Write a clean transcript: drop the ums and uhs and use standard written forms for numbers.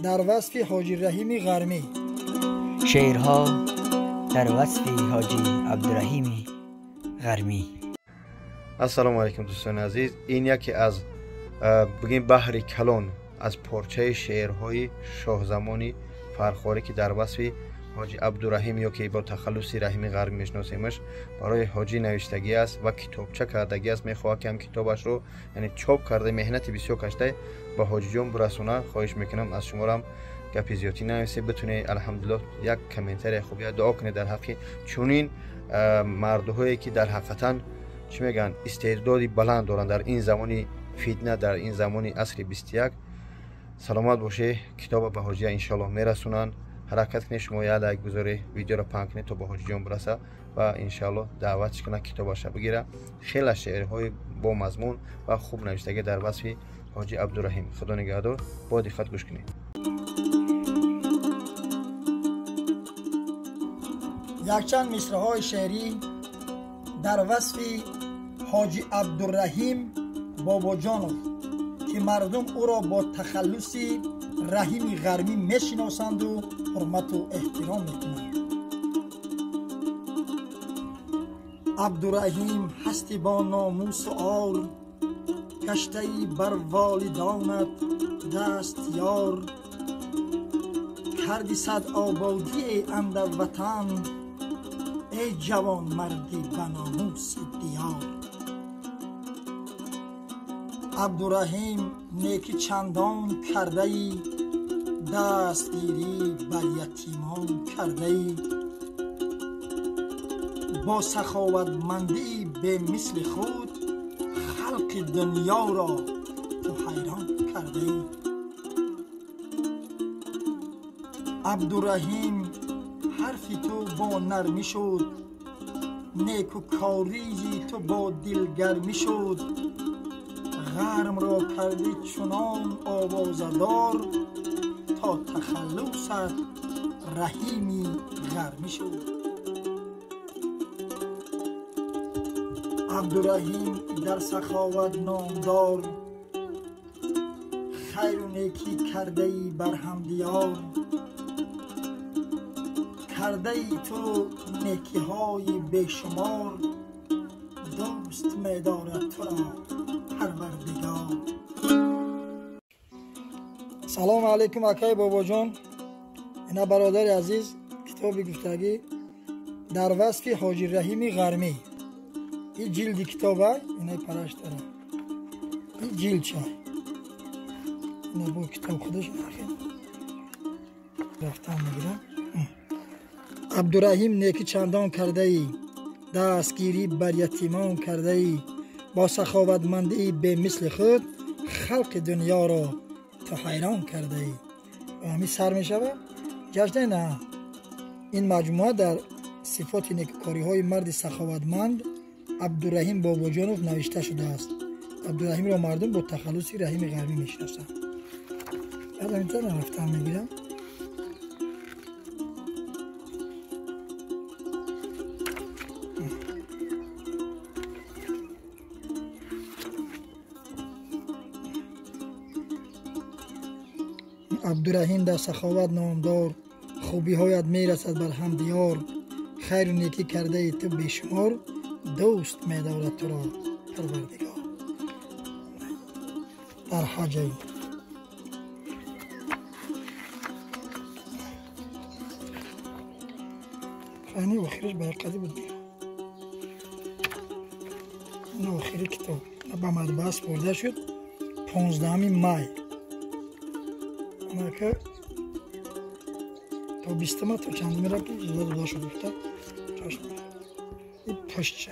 در وصف حاجی رحیم غرمی. شعرها در وصف حاجی عبدالرحیم غرمی. السلام علیکم دوستان عزیز. این یکی از بگیم بحر کلان از پارچه شعرهای شاه زمانی فرخواری که در وصف حاجی عبدالرحیم یا که با تخلص رحیم غرمی میشناسیمش برای حاجی نوشتگی است و کتابچه کردگی است. میخواد که هم کتابش رو یعنی چاپ کرده، مهنت بسیار کشته با حاجی جان برسونه. خواهش میکنم از شما هم گپی زیادی ننویسید، بتونه الحمدلله یک کامنتر خوبی دعا کنه در حق چونین مردهایی که در حقیقتا چی میگن استعدادی بلند دارن در این زمانی فتنه، در این زمانی عصر 21. سلامت باشه. کتاب به حاجی ان شاء الله میرسونن. حرکت کنید شما یا لایک بذارید، ویدیو رو پنگ کنید تا به حاجی جان برسه و ان شاء الله دعوتش کنه کتابش بگیره. خیلی شعرهای با مضمون و خوب نوشتگی در وصف حاجی عبدالرحیم. خدا نگهدار. با دقت گوش کنید. یک چند مصرع‌های شعری در وصف حاجی عبدالرحیم باباجانov که مردم او را با تخلص رحیم غرمی میشناسند و حرمت و احترام میکنند. عبدالرحیم هستی با ناموس و عار، کشته‌ای بر والدانت دست یار. کردی صد آبادی اندر وطن، ای جوان مردی به ناموس دیار. عبدالرحیم نیکی چندان کرده ای، دستگیری بر یتیمان کرده ای. با سخاوتمندی به مثل خود، خلق دنیا را تو حیران کرده ای. عبدالرحیم حرفی تو با نرمی شد، نیکوکاری تو با دلگرمی شد. غرم را کردی چنان آوازدار، تا تخلصت رحیمی غرمی شد. عبدالرحیم در سخاوت نامدار، خیر و نیکی کرده ای بر هم دیار. کرده ای تو نیکی های بیشمار، دوست می‌دارد تو را پروردگار. سلام علیکم اکای بابا جان. اینا برادر عزیز، کتابی گفتگی در وصف حاجی رحیم غرمی. این جلد کتابه، اینا پرش داره. این جلد چه؟ اینا با کتاب خودش رفتن میگیرم. عبدالرحیم نیکی چندان کرده ای، دستگیری بر یتیمان کرده ای. با سخاوتمندی به مثل خود، خلق دنیا را تو حیران کرده ای. و همین سر می شود جشن. نه، این مجموعه در صفات نیکوکاری های مرد سخاوتمند عبدالرحیم باباجانov نوشته شده است. عبدالرحیم را مردم با تخلص رحیم غرمی می شناسند. بعد اینجا رفتم میگیرم. عبدالرحیم در سخاوت نامدار، خوبی هایت میرسد بر هم دیار. خیر و نیکی کرده ای تو بیشمار، دوست می‌دارد تو را پروردگار. در حجی خیلی آخرش برقدی بود. این آخری کتاب با مطبعه سپرده شد 15 می. که تا 20 تا چند میره که جدا شده بود. این پشت چه؟